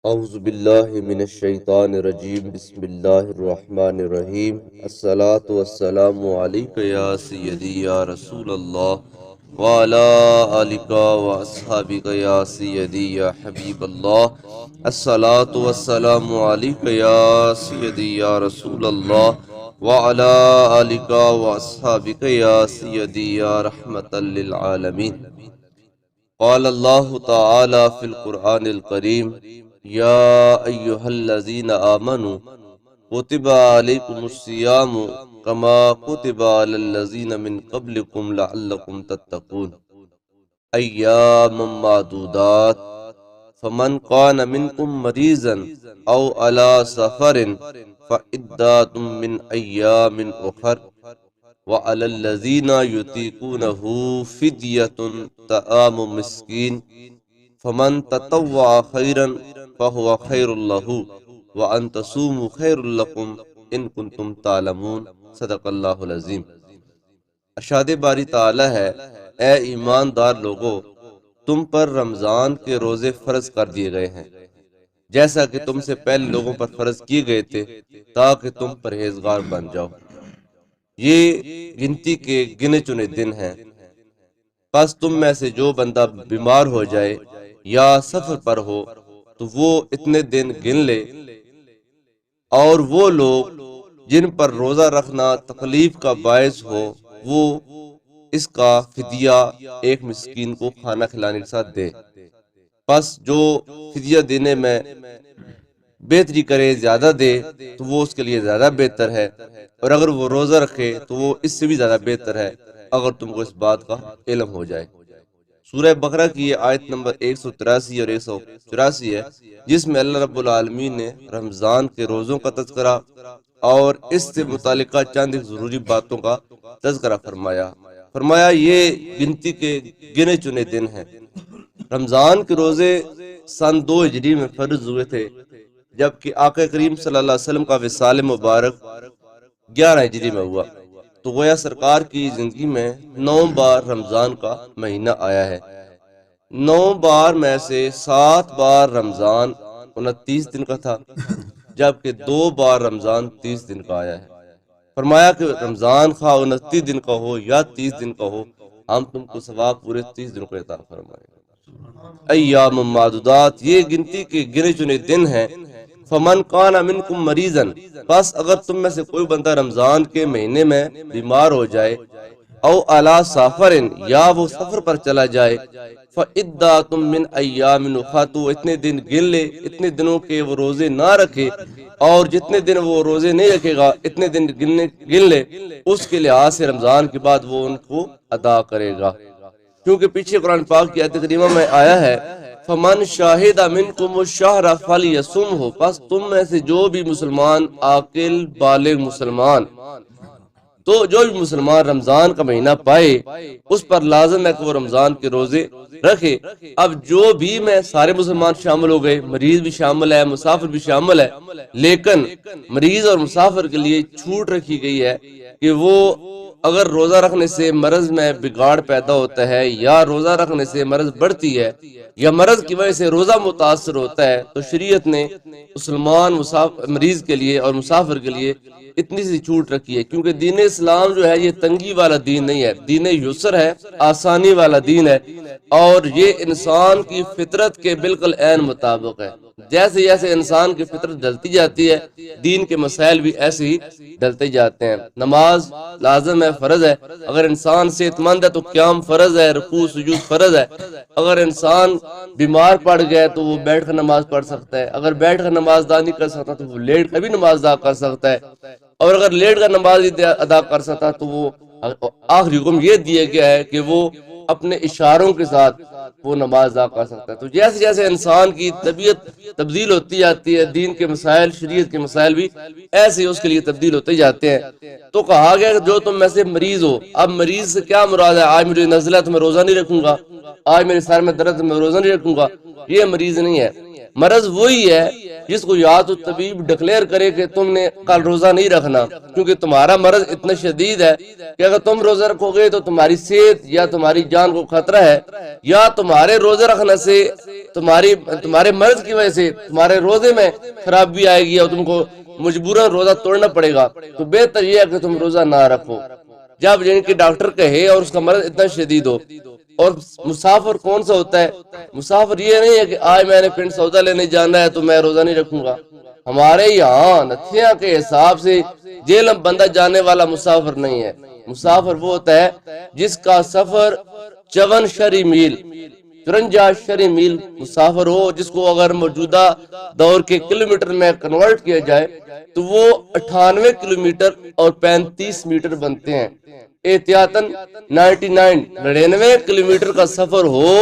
اعوذ باللہ من الشیطان الرجیم بسم اللہ الرحمن الرحیم الصلاة والسلام علیک یا سیدی یا رسول اللہ وعلا آلک واصحابک یا سیدی یا حبیب اللہ الصلاة والسلام علیک یا سیدی یا رسول اللہ وعلا آلک واصحابک یا سیدی یا رحمت للعالمین قال اللہ تعالی فی القرآن الکریم یا ایہا الذین آمنوا کتب علیکم الصیام کما کتب علی الذین من قبلکم لعلکم تتقون ایاما معدودات فمن کان منکم مریضا او علی سفر فعدات من ایام اخر وعلى الذين يطيقونه فدية طعام مسكين فمن تطوع خيرا فهو خير له وأن تصوموا خير لكم إن كنتم تعلمون صدق اللہ العظیم۔ ارشاد باری تعالی ہے، اے ایماندار لوگو، تم پر رمضان کے روزے فرض کر دیے گئے ہیں جیسا کہ تم سے پہلے لوگوں پر فرض کیے گئے تھے تاکہ تم پرہیزگار بن جاؤ۔ یہ گنتی کے گنے چنے دن ہیں، پس تم میں سے جو بندہ بیمار ہو جائے یا سفر پر ہو تو وہ اتنے دن گن لے، اور وہ لوگ جن پر روزہ رکھنا تکلیف کا باعث ہو وہ اس کا فدیہ ایک مسکین کو کھانا کھلانے کے ساتھ دے۔ پس جو فدیہ دینے میں بہتری کرے، زیادہ دے، تو وہ اس کے لیے زیادہ بہتر ہے، اور اگر وہ روزہ رکھے تو وہ اس سے بھی زیادہ بہتر ہے اگر تم کو اس بات کا علم ہو جائے۔ سورہ بقرہ کی یہ آیت نمبر 183 اور 184 ہے، جس میں اللہ رب العالمین نے رمضان کے روزوں کا تذکرہ اور اس سے متعلقہ چند ضروری باتوں کا تذکرہ فرمایا یہ گنتی کے گنے چنے دن ہیں۔ رمضان کے روزے سن 2 ہجری میں فرض ہوئے تھے، جبکہ آقا کریم صلی اللہ علیہ وسلم کا وصال مبارک 11 ہجری میں ہوا، تو گویا سرکار کی زندگی میں 9 بار رمضان کا مہینہ آیا ہے۔ 9 بار میں سے 7 بار رمضان 29 دن کا تھا، جبکہ 2 بار رمضان 30 دن کا آیا ہے۔ فرمایا کہ رمضان خواہ 29 دن کا ہو یا 30 دن کا ہو، ہم تم کو ثواب پورے 30 دن کو عطا فرمائیں گے۔ ایام معدودات، یہ گنتی کے گنے چنے دن ہیں۔ فمن کان منکم مریضا، پس اگر تم میں سے کوئی بندہ رمضان کے مہینے میں بیمار ہو جائے، او علی سفر، یا وہ سفر پر چلا جائے، فعدۃ من ایام اخر، تو اتنے دن گن لے، اتنے دنوں کے وہ روزے نہ رکھے، اور جتنے دن وہ روزے نہیں رکھے گا اتنے دن گن لے، اس کے لحاظ سے رمضان کے بعد وہ ان کو ادا کرے گا، کیونکہ پیچھے قرآن پاک کی آیت کریمہ میں آیا ہے فمن شاہد منکم الشہر فلیصمہ، پس تم میں سے جو بھی مسلمان عاقل بالغ مسلمان، تو جو بھی مسلمان رمضان کا مہینہ پائے اس پر لازم ہے کہ وہ رمضان کے روزے رکھے۔ اب جو بھی میں سارے مسلمان شامل ہو گئے، مریض بھی شامل ہے، مسافر بھی شامل ہے، لیکن مریض اور مسافر کے لیے چھوٹ رکھی گئی ہے کہ وہ اگر روزہ رکھنے سے مرض میں بگاڑ پیدا ہوتا ہے، یا روزہ رکھنے سے مرض بڑھتی ہے، یا مرض کی وجہ سے روزہ متاثر ہوتا ہے، تو شریعت نے مسلمان مریض کے لیے اور مسافر کے لیے اتنی سی چھوٹ رکھی ہے، کیونکہ دین اسلام جو ہے یہ تنگی والا دین نہیں ہے، دین یسر ہے، آسانی والا دین ہے، اور یہ انسان کی فطرت کے بالکل عین مطابق ہے۔ جیسے جیسے انسان کی فطرت ڈلتی جاتی ہے، دین کے مسائل بھی ایسے ہی ڈلتے جاتے ہیں۔ نماز لازم ہے، فرض ہے، اگر انسان صحت مند ہے تو قیام فرض ہے، رکوع سجود فرض ہے۔ اگر انسان بیمار پڑ گیا تو وہ بیٹھ کر نماز پڑھ سکتا ہے، اگر بیٹھ کر نماز ادا نہیں کر سکتا تو وہ لیٹ کر بھی نماز ادا کر سکتا ہے، اور اگر لیٹ کر نماز ادا کر سکتا تو وہ آخری حکم یہ دیا گیا ہے کہ وہ اپنے اشاروں کے ساتھ وہ نماز ادا کر سکتا ہے۔ تو جیسے جیسے انسان کی طبیعت تبدیل ہوتی جاتی ہے، دین کے مسائل، شریعت کے مسائل بھی ایسے ہی اس کے لیے تبدیل ہوتے جاتے ہیں۔ تو کہا گیا کہ جو تم میں سے مریض ہو، اب مریض سے کیا مراد ہے؟ آج مجھے نزلہ ہے تو میں روزہ نہیں رکھوں گا، آج میرے سر میں درد ہے میں روزہ نہیں رکھوں گا، یہ مریض نہیں ہے۔ مرض وہی ہے جس کو یا تو طبیب ڈکلیئر کرے کہ تم نے کل روزہ نہیں رکھنا کیونکہ تمہارا مرض اتنا شدید ہے کہ اگر تم روزہ رکھو گے تو تمہاری صحت یا تمہاری جان کو خطرہ ہے، یا تمہارے روزہ رکھنے سے تمہارے مرض کی وجہ سے تمہارے روزے میں خرابی آئے گی اور تم کو مجبوراً روزہ توڑنا پڑے گا، تو بہتر یہ ہے کہ تم روزہ نہ رکھو جب یعنی کہ ڈاکٹر کہے اور اس کا مرض اتنا شدید ہو۔ اور مسافر کون سا ہوتا ہے؟ مسافر یہ نہیں ہے کہ آج میں نے پنڈ سودا لینے جانا ہے تو میں روزہ نہیں رکھوں گا۔ ہمارے یہاں نتھیاں کے حساب سے جیلم بندہ جانے والا مسافر نہیں ہے۔ مسافر وہ ہوتا ہے جس کا سفر 54 شرعی میل 53 شرعی میل مسافر ہو، جس کو اگر موجودہ دور کے کلومیٹر میں کنورٹ کیا جائے تو وہ 98 کلومیٹر اور 35 میٹر بنتے ہیں۔ احتیاطاً 99 کلومیٹر کا سفر ہو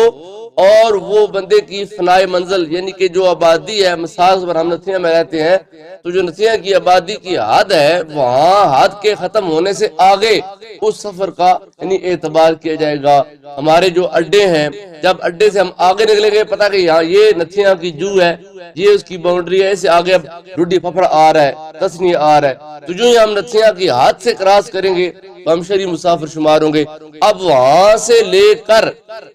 اور وہ بندے کی فنائے منزل یعنی کہ جو آبادی ہے، مثال پر ہم نتھیاں میں رہتے ہیں تو جو نتھیاں کی آبادی کی حد ہے وہاں حد کے ختم ہونے سے آگے اس سفر کا یعنی اعتبار کیا جائے گا۔ ہمارے جو اڈے ہیں، جب اڈے سے ہم آگے نکلیں گے پتہ کہ یہاں یہ نتھیاں کی جو ہے، یہ اس کی باؤنڈری ہے، اس سے آگے اب ڈڈی پھپھڑ آ رہا ہے، تسنی آ رہا ہے، تو جو ہی ہم نتھیاں کی حد سے کراس کریں گے تو ہم شرعی مسافر شمار ہوں گے۔ اب وہاں سے لے کر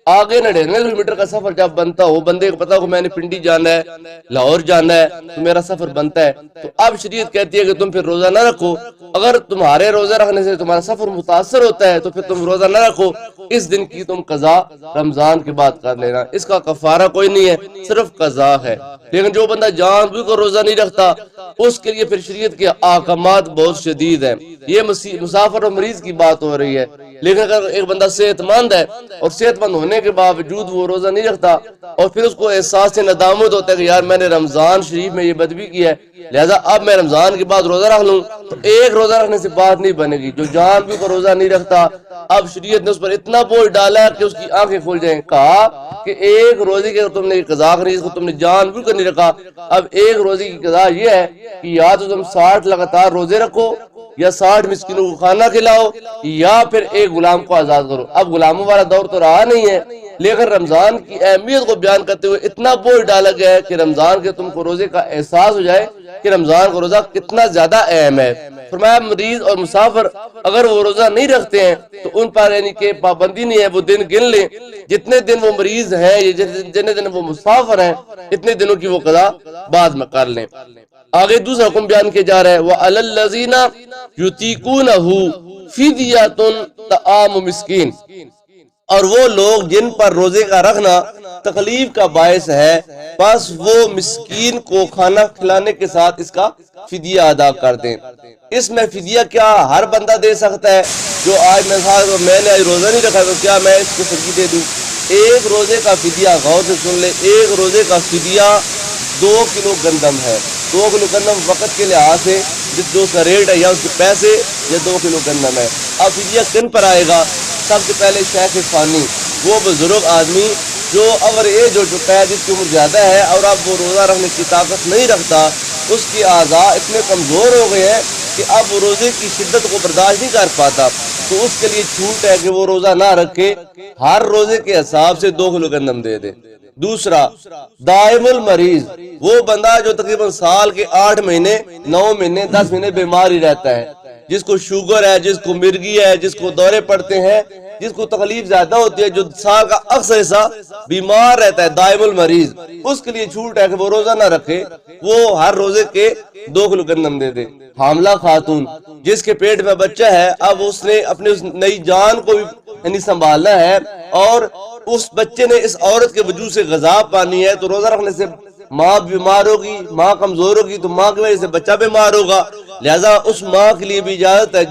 آگے 99 کلومیٹر کا سفر جب بنتا ہو، بندے کو پتا ہو کہ میں نے پنڈی جانا ہے، لاہور جانا ہے، تو میرا سفر بنتا ہے، تو اب شریعت کہتی ہے کہ تم پھر روزہ نہ رکھو۔ اگر تمہارے روزہ رکھنے سے تمہارا سفر متاثر ہوتا ہے تو پھر تم روزہ نہ رکھو، اس دن کی تم قضا رمضان کے بعد کر لینا، اس کا کفارہ کوئی نہیں ہے، صرف قضا ہے۔ لیکن جو بندہ جان بوجھ کر روزہ نہیں رکھتا اس کے لیے پھر شریعت کے احکامات بہت شدید ہیں۔ یہ مسافر اور مریض کی بات ہو رہی ہے، لیکن اگر ایک بندہ صحت مند ہے اور صحت مند ہونے کے باوجود وہ روزہ نہیں رکھتا اور پھر اس کو احساس سے ندامت ہوتا ہے کہ یار میں نے رمضان شریف میں یہ بدبی کی ہے، لہذا اب میں رمضان کے بعد روزہ رکھ لوں، تو ایک روزہ رکھنے سے بات نہیں بنے گی۔ جو جان بھی کو روزہ نہیں رکھتا، اب شریعت نے اس پر اتنا بوجھ ڈالا کہ اس کی آنکھیں کھل جائیں، کہا کہ ایک روزے کے تم نے قضا کرنی، اس کو تم نے جان بھی نہیں رکھا، اب ایک روزے کی قضا یہ ہے کہ یا تو تم 60 لگاتار روزے رکھو یا 60 مسکینوں کو کھانا کھلاؤ یا پھر ایک غلام کو آزاد کرو۔ اب غلاموں والا دور تو رہا نہیں ہے، لیکن رمضان کی اہمیت کو بیان کرتے ہوئے اتنا بوجھ ڈالا گیا ہے کہ رمضان کے تم کو روزے کا احساس ہو جائے کہ رمضان کا روزہ کتنا زیادہ اہم ہے۔ فرمایا مریض اور مسافر اگر وہ روزہ نہیں رکھتے ہیں تو ان پر یعنی کہ پابندی نہیں ہے، وہ دن گن لیں، جتنے دن وہ مریض ہیں یا جتنے دن وہ مسافر ہیں اتنے دنوں کی وہ قضا بعد میں کر لیں۔ آگے دوسرا حکم بیان کیا جا رہا ہے وَعَلَى الَّذِينَ يُطِيقُونَهُ فِدْيَةٌ طَعَامُ مسکین، اور وہ لوگ جن پر روزے کا رکھنا تکلیف کا باعث ہے بس وہ مسکین کو کھانا کھلانے کے ساتھ اس کا فدیہ ادا کر دیں۔ اس میں فدیہ کیا ہر بندہ دے سکتا ہے؟ جو آج میں نے آج روزہ نہیں رکھا تو کیا میں اس کو فدیہ دے دوں؟ ایک روزے کا فدیہ غور سے سن لے، ایک روزے کا فدیہ 2 کلو گندم ہے۔ 2 کلو گندم وقت کے لحاظ سے جو اس کا ریٹ ہے یا اس کے پیسے یا 2 کلو گندم ہے۔ اب فدیہ کن پر آئے گا؟ سب سے پہلے شیخ فانی، وہ بزرگ آدمی جو اگر ایج ہو چکا ہے، جس کی عمر زیادہ ہے اور اب وہ روزہ رکھنے کی طاقت نہیں رکھتا، اس کی اعضاء اتنے کمزور ہو گئے ہیں کہ اب وہ روزے کی شدت کو برداشت نہیں کر پاتا، تو اس کے لیے چھوٹ ہے کہ وہ روزہ نہ رکھے، ہر روزے کے حساب سے 2 کلو گندم دے دے۔ دوسرا دائم المریض، وہ بندہ جو تقریباً سال کے 8 مہینے 9 مہینے 10 مہینے بیمار ہی رہتا ہے، جس کو شوگر ہے، جس کو مرگی ہے، جس کو دورے پڑتے ہیں، جس کو تکلیف زیادہ ہوتی ہے، جو سال کا اکثر حصہ بیمار رہتا ہے، دائم المریض، اس کے لیے چھوٹ ہے کہ وہ روزہ نہ رکھے، وہ ہر روزے کے 2 کلو گندم دے دے۔ حاملہ خاتون جس کے پیٹ میں بچہ ہے، اب اس نے اپنی اس نئی جان کو بھی یعنی سنبھالنا ہے اور اس بچے نے اس عورت کے وجود سے غذا پانی ہے، تو روزہ رکھنے سے ماں بیمار ہوگی، ماں کمزور ہوگی تو ماں کی وجہ سے بچہ بیمار ہوگا، لہذا اس ماں کے لیے بھی اجازت ہے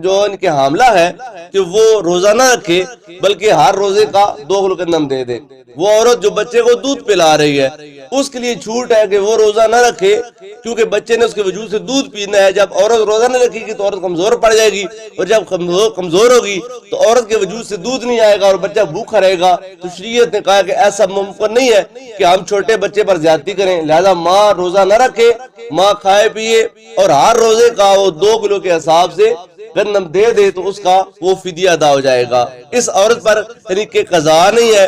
جو ان کے حاملہ ہے کہ وہ روزہ نہ رکھے بلکہ ہر روزے کا 2 کلو گندم دے دے۔ وہ عورت جو بچے کو دودھ پلا رہی ہے اس کے لیے چھوٹ ہے کہ وہ روزہ نہ رکھے، کیونکہ بچے نے اس کے وجود سے دودھ پینا ہے۔ جب عورت روزہ نہ رکھے گی تو عورت کمزور پڑ جائے گی، اور جب کمزور ہوگی تو عورت کے وجود سے دودھ نہیں آئے گا اور بچہ بھوکا رہے گا۔ تو شریعت نے کہا کہ ایسا ممکن نہیں ہے کہ ہم چھوٹے بچے پر زیادتی کریں، لہذا ماں روزہ نہ رکھے، ماں کھائے پیے اور ہر روزے کا وہ 2 کلو کے حساب سے گندم دے دے تو اس کا وہ فدیہ ادا ہو جائے گا. اس عورت پر یعنی کہ قضا نہیں ہے,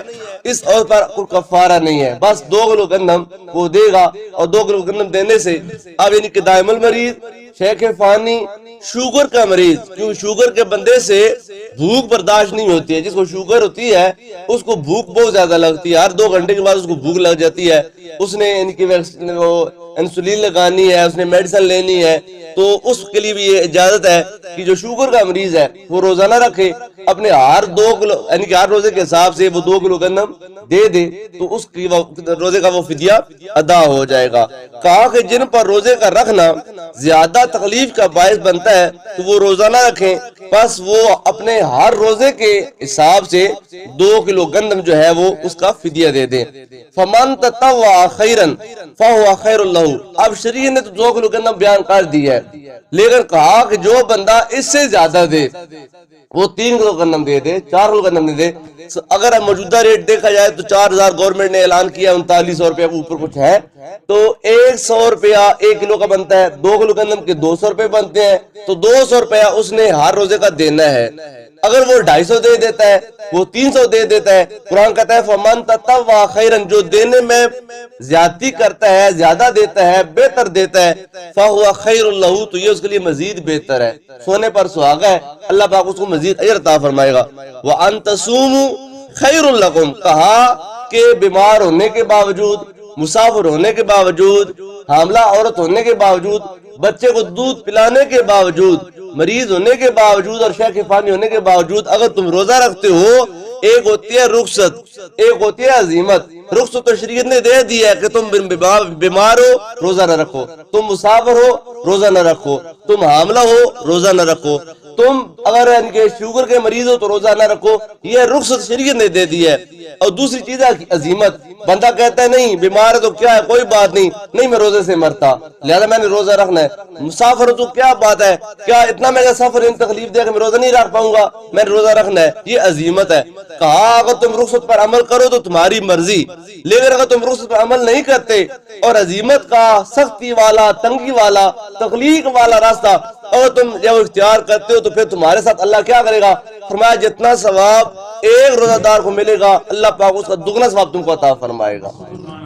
اس عورت پر کوئی کفارہ نہیں ہے, بس 2 کلو گندم وہ دے گا. اور 2 کلو گندم دینے سے اب یعنی کہ دائم المریض, شیخ فانی, شوگر کا مریض, کیونکہ شوگر کے بندے سے بھوک برداشت نہیں ہوتی ہے, جس کو شوگر ہوتی ہے اس کو بھوک بہت زیادہ لگتی ہے, ہر 2 گھنٹے کے بعد اس کو بھوک لگ جاتی ہے, اس نے ان کی انسولین لگانی ہے, اس نے میڈیسن لینی ہے, تو اس کے لیے بھی یہ اجازت ہے کہ جو شوگر کا مریض ہے وہ روزانہ رکھے, اپنے ہر 2 کلو یعنی کہ ہر روزے کے حساب سے وہ 2 کلو گندم دے دے تو اس کی روزے کا وہ فدیہ ادا ہو جائے گا. کہا کہ جن پر روزے کا رکھنا زیادہ تکلیف کا باعث بنتا ہے تو وہ روزانہ رکھیں, بس وہ اپنے ہر روزے کے حساب سے 2 کلو گندم جو ہے وہ اس کا فدیہ دے دیں. فمن تطوع خیرا فهو خیر له. اب شریعت نے تو 2 کلو گندم بیان کر دی ہے, لیکن کہا کہ جو بندہ اس سے زیادہ دے, وہ 3 کلو گندم دے دے, 4 کلو گندم دے دے. اگر موجودہ ریٹ دیکھا جائے تو 4000 گورنمنٹ نے اعلان کیا, 3900 روپے اوپر کچھ ہے, تو 100 روپیہ 1 کلو کا بنتا ہے, 2 کلو گندم کے 200 روپے بنتے ہیں, تو 200 روپیہ اس نے ہر روزے کا دینا ہے. اگر وہ 250 دے دیتا ہے, وہ 300 دے دیتا ہے, قرآن کہتا ہے فمن تطوع خیرا, جو دینے میں زیادتی کرتا ہے, زیادہ دیتا ہے, بہتر دیتا ہے, فهو خیر له, تو یہ اس کے لیے مزید بہتر ہے, سونے پر سہاگا ہے, اللہ پاک اس کو مزید اجر عطا فرمائے گا. وان تصوموا خیر لکم, کہا کہ بیمار ہونے کے باوجود, مسافر ہونے کے باوجود, حاملہ عورت ہونے کے باوجود, بچے کو دودھ پلانے کے باوجود, مریض ہونے کے باوجود اور شیخ فانی ہونے کے باوجود اگر تم روزہ رکھتے ہو, ایک ہوتی ہے رخصت, ایک ہوتی ہے عزیمت. رخصت تو شریعت نے دے دی ہے کہ تم بیمار ہو روزہ نہ رکھو, تم مسافر ہو روزہ نہ رکھو, تم حاملہ ہو روزہ نہ رکھو, تم اگر ان کے شوگر کے مریض ہو تو روزہ نہ رکھو, یہ رخصت شریعت نے دے دی ہے. اور دوسری چیز ہے عزیمت, بندہ کہتا ہے نہیں بیمار ہے تو کیا ہے, کوئی بات نہیں, نہیں میں روزے سے مرتا لہذا میں نے روزہ رکھنا ہے. مسافر ہو تو کیا بات ہے, کیا اتنا میرا سفر ان تکلیف دے کہ میں روزہ نہیں رکھ پاؤں گا, میں نے روزہ رکھنا ہے, یہ عزیمت ہے. کہا اگر تم رخصت پر عمل کرو تو تمہاری مرضی, لیکن اگر تم رخصت پر عمل نہیں کرتے اور عزیمت کا سختی والا, تنگی والا, تکلیف والا راستہ اور تم جب اختیار کرتے ہو تو پھر تمہارے ساتھ اللہ کیا کرے گا, فرمایا جتنا ثواب ایک روزہ دار کو ملے گا اللہ پاک اس کا دگنا ثواب تم کو عطا فرمائے گا.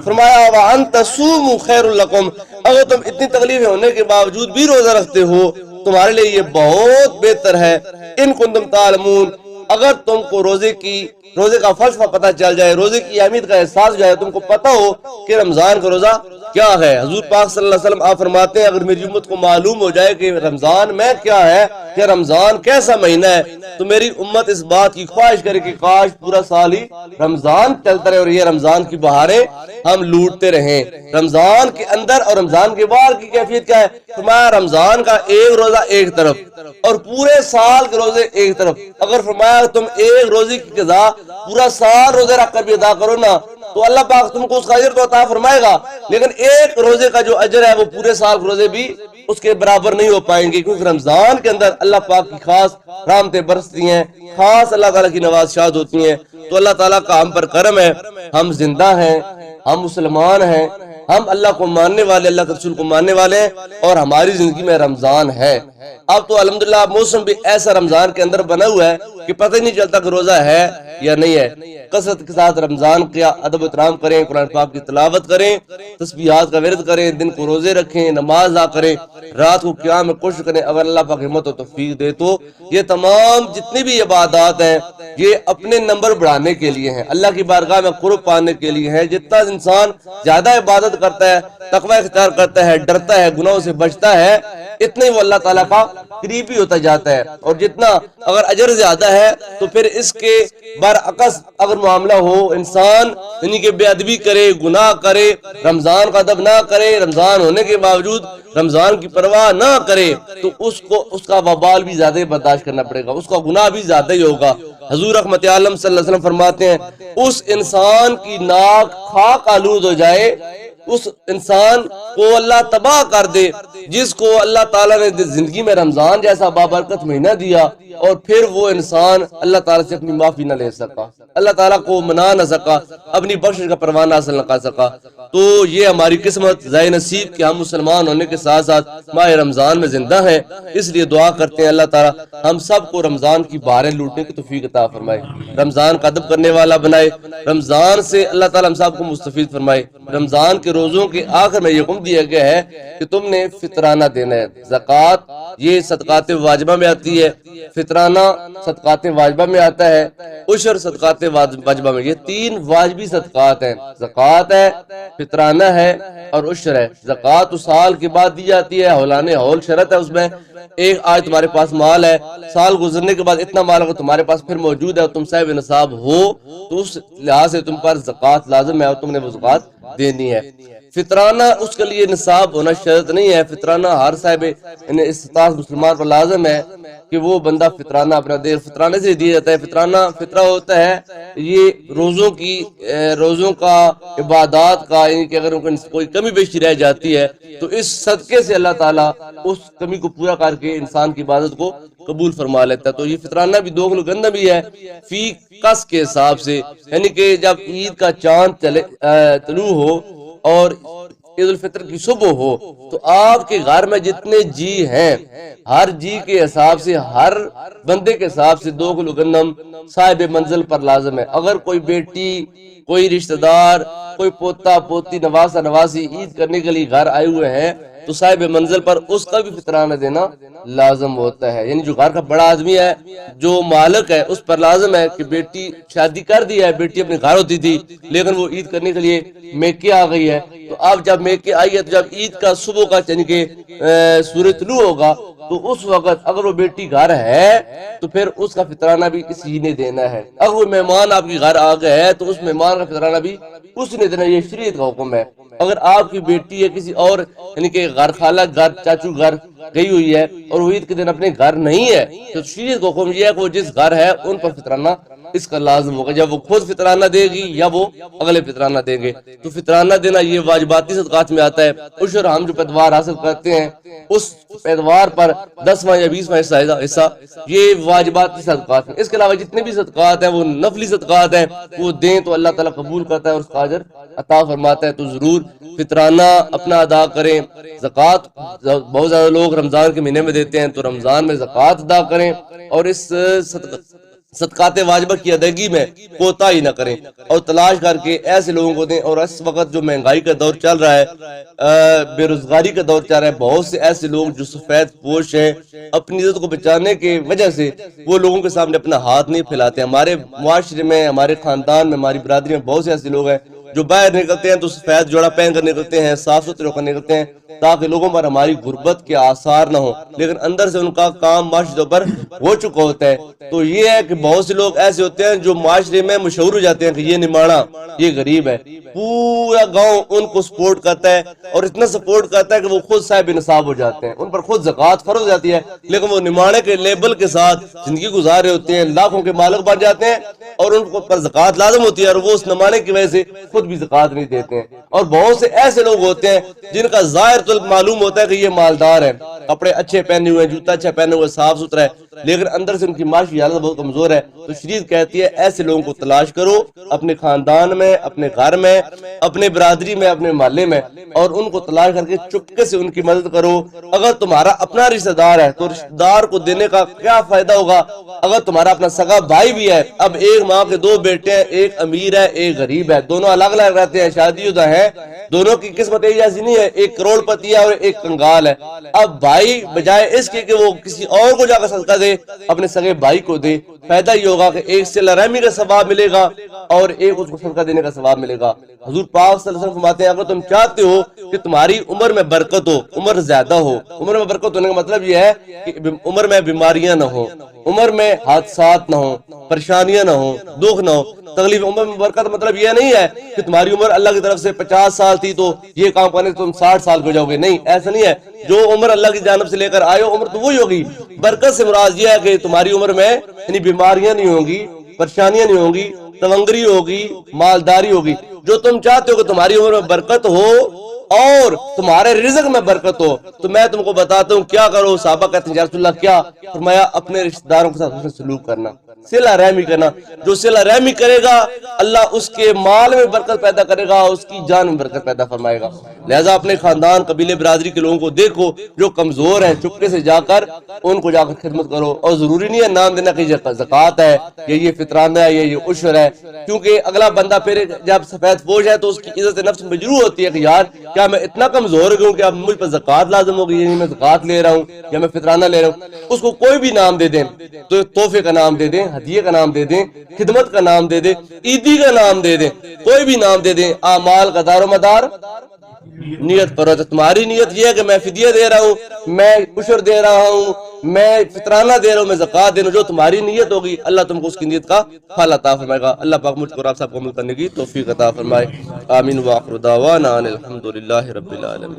فرمایا وان تصوموا خیر لکم, اگر تم اتنی تکلیفیں ہونے کے باوجود بھی روزہ رکھتے ہو تمہارے لیے یہ بہت بہتر ہے. ان کنتم تعلمون, اگر تم کو روزے کا فلسفہ پتہ چل جائے, روزے کی اہمیت کا احساس ہو جائے, تم کو پتہ ہو کہ رمضان کا روزہ کیا ہے. حضور پاک صلی اللہ علیہ وسلم آپ فرماتے ہیں اگر میری امت کو معلوم ہو جائے کہ رمضان میں کیا ہے, کہ رمضان کیسا مہینہ ہے, تو میری امت اس بات کی خواہش کرے کہ کاش پورا سال ہی رمضان چلتا رہے اور یہ رمضان کی بہاریں ہم لوٹتے رہیں. رمضان کے اندر اور رمضان کے بعد کی کیفیت کیا ہے, فرمایا رمضان کا ایک روزہ ایک طرف اور پورے سال کے روزے ایک طرف. اگر فرمایا تم ایک روزے کی قضا پورا سال روزے رکھ کر بھی ادا کرو نا تو اللہ پاک تم کو اس کا اجر تو عطا فرمائے گا, لیکن ایک روزے کا جو اجر ہے وہ پورے سال کے روزے بھی اس کے برابر نہیں ہو پائیں گے, کیونکہ رمضان کے اندر اللہ پاک کی خاص رحمتیں برستی ہیں, خاص اللہ تعالیٰ کی نوازشات ہوتی ہیں. تو اللہ تعالیٰ کا ہم پر کرم ہے, ہم زندہ ہیں, ہم مسلمان ہیں, ہم اللہ کو ماننے والے, اللہ کے رسول کو ماننے والے ہیں, اور ہماری زندگی میں رمضان ہے. اب تو الحمدللہ موسم بھی ایسا رمضان کے اندر بنا ہوا ہے کہ پتہ ہی نہیں چلتا کہ روزہ ہے یا نہیں ہے. کثرت کے ساتھ رمضان کا ادب احترام کریں, قرآن پاک کی تلاوت کریں, تسبیحات کا ورد کریں, دن کو روزے رکھیں, نماز ادا کریں, رات کو قیام میں کوشش کریں. اگر اللہ پاک ہمت و توفیق دے تو یہ تمام جتنی بھی عبادات ہیں یہ اپنے نمبر بڑھانے کے لیے ہیں, اللہ کی بارگاہ میں قرب پانے کے لیے ہیں. جتنا انسان زیادہ عبادت کرتا ہے, تقوی اختیار کرتا ہے, ڈرتا ہے, گناہوں سے بچتا ہے, اتنا ہی وہ اللہ تعالیٰ کا قریبی ہوتا جاتا ہے. اور جتنا اگر اجر زیادہ ہے تو پھر اس کے برعکس اگر معاملہ ہو, انسان یعنی کہ بے ادبی کرے, گناہ کرے, رمضان کا ادب نہ کرے, رمضان ہونے کے باوجود رمضان کی پرواہ نہ کرے, تو اس کا وبال بھی زیادہ برداشت کرنا پڑے گا, اس کا گناہ بھی زیادہ ہی ہوگا. حضور رحمت عالم صلی اللہ علیہ وسلم فرماتے ہیں اس انسان کی ناک خاک آلود ہو جائے, اس انسان کو اللہ تباہ کر دے جس کو اللہ تعالیٰ نے زندگی میں رمضان جیسا بابرکت مہینہ دیا, اور پھر وہ انسان اللہ تعالیٰ سے اپنی معافی نہ لے سکا، اللہ تعالیٰ کو منا نہ سکا، اپنی بخشش کا پروانہ حاصل نہ کر سکا۔ تو یہ ہماری قسمت ضائع نصیب کہ ہم مسلمان ہونے کے ساتھ ساتھ ماہ رمضان میں زندہ ہیں۔ اس لیے دعا کرتے ہیں اللہ تعالیٰ ہم سب کو رمضان کی باریں لوٹنے کی توفیق عطا فرمائے، رمضان کا ادب کرنے والا بنائے، رمضان سے اللہ تعالیٰ ہم سب کو مستفید فرمائے۔ رمضان کے روزوں کے آخر میں یہ حکم دیا گیا ہے کہ تم نے فطرانہ دینا ہے۔ زکوٰۃ یہ صدقات واجبہ میں آتی ہے، فطرانہ صدقات واجبہ میں آتا ہے، عشر صدقات واجبہ میں۔ یہ تین واجبی صدقات ہیں، زکوٰۃ ہے، فطرانہ ہے اور عشر ہے۔ زکوٰۃ سال کے بعد دی جاتی ہے، ہولانِ ہول شرط ہے اس میں۔ ایک آج تمہارے پاس مال ہے، سال گزرنے کے بعد اتنا مال اگر تمہارے پاس پھر موجود ہے اور تم صاحب نصاب ہو تو اس لحاظ سے تم پر زکوٰۃ لازم ہے اور تم نے وہ زکوٰۃ دینی ہے۔ فطرانہ اس کے لیے نصاب ہونا شرط نہیں ہے، فطرانہ ہر صاحب استطاعت مسلمان پر لازم ہے کہ وہ بندہ فطرانہ اپنا دے۔ فطرانے سے دیا جاتا ہے، فطرانہ فطرہ ہوتا ہے یہ روزوں کا عبادات کا، یعنی کہ اگر کوئی کمی بیشی رہ جاتی ہے تو اس صدقے سے اللہ تعالیٰ اس کمی کو پورا کر کے انسان کی عبادت کو قبول فرما لیتا ہے۔ تو یہ فطرانہ بھی 2 کلو گندم بھی ہے فی کس کے حساب سے، یعنی کہ جب عید کا چاند طلوع ہو اور عید الفطر کی صبح ہو تو آپ کے گھر میں جتنے جی ہیں ہر جی کے حساب سے، ہر بندے کے حساب سے 2 کلو گندم صاحب منزل پر لازم ہے۔ اگر کوئی بیٹی، کوئی رشتہ دار، کوئی پوتا پوتی، نواسا نواسی عید کرنے کے لیے گھر آئے ہوئے ہیں تو صاحب منزل پر اس کا بھی فطرانہ دینا لازم ہوتا ہے۔ یعنی جو گھر کا بڑا آدمی ہے، جو مالک ہے، اس پر لازم ہے کہ بیٹی شادی کر دی ہے، بیٹی اپنے گھر ہوتی تھی لیکن وہ عید کرنے کے لیے میکے آ گئی ہے، تو اب جب میکے آئی ہے تو جب عید کا صبح کا یعنی کہ سورج طلوع ہوگا تو اس وقت اگر وہ بیٹی گھر ہے تو پھر اس کا فطرانہ بھی اسی نے دینا ہے۔ اگر وہ مہمان آپ کے گھر آ گئے ہے تو اس مہمان کا فطرانہ بھی اس نے دینا، یہ شریعت کا حکم ہے۔ اگر آپ کی بیٹی ہے کسی اور یعنی کہ گھر خالہ گھر چاچو گھر گئی ہوئی ہے اور وہ عید کے دن اپنے گھر نہیں ہے تو شریعت کا حکم یہ ہے کہ وہ جس گھر ہے ان پر فطرانہ اس کا لازم ہوگا، جب وہ خود فطرانہ دے گی یا وہ اگلے فطرانہ دیں گے۔ تو فطرانہ دینا یہ واجباتی صدقات میں آتا ہے۔ عشر ہم جو پیدوار حاصل کرتے ہیں اس پیدوار پر 10واں یا 20واں حصہ یہ واجباتی صدقات ہیں۔ اس کے علاوہ جتنے بھی صدقات ہیں وہ نفلی صدقات ہیں، وہ دیں تو اللہ تعالیٰ قبول کرتا ہے اور اس کا اجر عطا فرماتا ہے۔ تو ضرور فطرانہ اپنا ادا کریں۔ زکوٰۃ بہت زیادہ لوگ رمضان کے مہینے میں دیتے ہیں تو رمضان میں زکوٰۃ ادا کریں اور اس صدقات واجبہ کی ادائیگی میں کوتاہی نہ کریں اور تلاش کر کے ایسے لوگوں کو دیں۔ اور اس وقت جو مہنگائی کا دور چل رہا ہے، بے روزگاری کا دور چل رہا ہے، بہت سے ایسے لوگ جو سفید پوش ہیں اپنی عزت کو بچانے کی وجہ سے وہ لوگوں کے سامنے اپنا ہاتھ نہیں پھیلاتے۔ ہمارے معاشرے میں، ہمارے خاندان میں، ہماری برادری میں بہت سے ایسے لوگ ہیں جو باہر نکلتے ہیں تو سفید جوڑا پہن کر نکلتے ہیں، صاف ستھرے ہو کر نکلتے ہیں تاکہ لوگوں پر ہماری غربت کے آثار نہ ہوں، لیکن اندر سے ان کا کام معاشرے پر ہو چکا ہوتا ہے۔ تو یہ ہے کہ بہت سے لوگ ایسے ہوتے ہیں جو معاشرے میں مشہور ہو جاتے ہیں کہ یہ نمانا، یہ غریب ہے، پورا گاؤں ان کو سپورٹ کرتا ہے اور اتنا سپورٹ کرتا ہے کہ وہ خود صاحب نصاب ہو جاتے ہیں، ان پر خود زکوٰۃ فرض ہو جاتی ہے، لیکن وہ نمانے کے لیبل کے ساتھ زندگی گزار رہے ہوتے ہیں، لاکھوں کے مالک بن جاتے ہیں اور ان پر زکوٰۃ لازم ہوتی ہے اور وہ اس نمانے کی وجہ سے خود بھی زکوٰۃ نہیں دیتے ہیں۔ اور بہت سے ایسے لوگ ہوتے ہیں جن کا ظاہر تو معلوم ہوتا ہے کہ یہ مالدار ہے، کپڑے اچھے پہنے ہوئے ہیں، جوتا اچھا پہنے ہوئے، صاف ستھرا ہے، لیکن اندر سے ان کی معاشی حالت بہت کمزور ہے۔ تو شریعت کہتی ہے ایسے لوگوں کو تلاش کرو اپنے خاندان میں، اپنے گھر میں، اپنے برادری میں، اپنے محلے میں، اور ان کو تلاش کر کے چپکے سے ان کی مدد کرو۔ اگر تمہارا اپنا رشتہ دار ہے تو رشتہ دار کو دینے کا کیا فائدہ ہوگا؟ اگر تمہارا اپنا سگا بھائی بھی ہے، اب ایک ماں کے 2 بیٹے ہیں، ایک امیر ہے ایک غریب ہے، دونوں الگ الگ رہتے ہیں، شادی شدہ ہیں، دونوں کی قسمت ایک جیسی نہیں ہے، ایک کروڑ پتی ہے اور ایک کنگال ہے۔ اب بھائی بجائے اس کے کہ وہ کسی اور کو جا کر صدقہ دے، اپنے سگے بھائی کو دے، فائدہ یہ ہوگا کہ ایک صلہ رحمی کا ثواب ملے گا اور ایک اس کو صدقہ دینے کا ثواب ملے گا۔ حضور پاک صلی اللہ علیہ وسلم فرماتے ہیں اگر تم چاہتے ہو کہ تمہاری عمر میں برکت ہو، عمر زیادہ ہو، عمر میں برکت ہونے کا مطلب یہ ہے کہ عمر میں بیماریاں نہ ہوں، عمر میں حادثات نہ ہوں، پریشانیاں نہ ہوں، دکھ نہ ہو، تکلیف۔ عمر میں برکت مطلب یہ نہیں ہے کہ تمہاری عمر اللہ کی طرف سے 50 سال تھی تو یہ کام کرنے سے تم 60 سال کو جاؤ گے، نہیں، ایسا نہیں ہے۔ جو عمر اللہ کی جانب سے لے کر آئے ہو عمر تو وہی ہوگی۔ برکت سے مراد یہ ہے کہ تمہاری عمر میں یعنی بیماریاں نہیں ہوں گی، پریشانیاں نہیں ہوں گی، تونگری ہوگی، مالداری ہوگی۔ جو تم چاہتے ہو کہ تمہاری عمر میں برکت ہو اور تمہارے رزق میں برکت ہو تو میں تم کو بتاتا ہوں کیا کرو۔ صحابہ کہتے ہیں یا رسول اللہ کیا؟ فرمایا اپنے رشتہ داروں کے ساتھ حسن سلوک کرنا، صلہ رحمی کرنا۔ جو صلہ رحمی کرے گا اللہ اس کے مال میں برکت پیدا کرے گا، اس کی جان میں برکت پیدا فرمائے گا۔ لہذا اپنے خاندان قبیلے برادری کے لوگوں کو دیکھو جو کمزور ہیں، چپکے سے جا کر ان کو جا کر خدمت کرو۔ اور ضروری نہیں ہے نام دینا کہ یہ زکوٰۃ ہے یا یہ فطرانہ ہے یا یہ عشر ہے، کیونکہ اگلا بندہ پھر جب سفید پوش ہے تو اس کی عزت نفس مجروح ہوتی ہے کہ یار کیا میں اتنا کمزور ہوں کہ اب مجھ پر زکوٰۃ لازم ہوگی، یعنی میں زکوٰۃ لے رہا ہوں یا میں فطرانہ لے رہا ہوں۔ اس کو کوئی بھی نام دے دیں، تو تحفے کا نام دے دیں، ہدیے کا نام دے دیں، خدمت کا نام دے دیں، عیدی کا نام دے دیں، کوئی بھی نام دے دیں، اعمال کا دار و مدار نیت پر ہوتا ہے۔ تمہاری نیت یہ ہے کہ میں فدیہ دے رہا ہوں، میں عشر دے رہا ہوں، میں فطرانہ دے رہا ہوں، میں زکوٰۃ دے رہا ہوں، جو تمہاری نیت ہوگی اللہ تم کو اس کی نیت کا پھل عطا فرمائے گا۔ اللہ پاک مجھ کو اور آپ سب کو عمل کرنے کی توفیق عطا فرمائے۔ آمین وآخر دعوانا ان الحمد للہ رب العالمین۔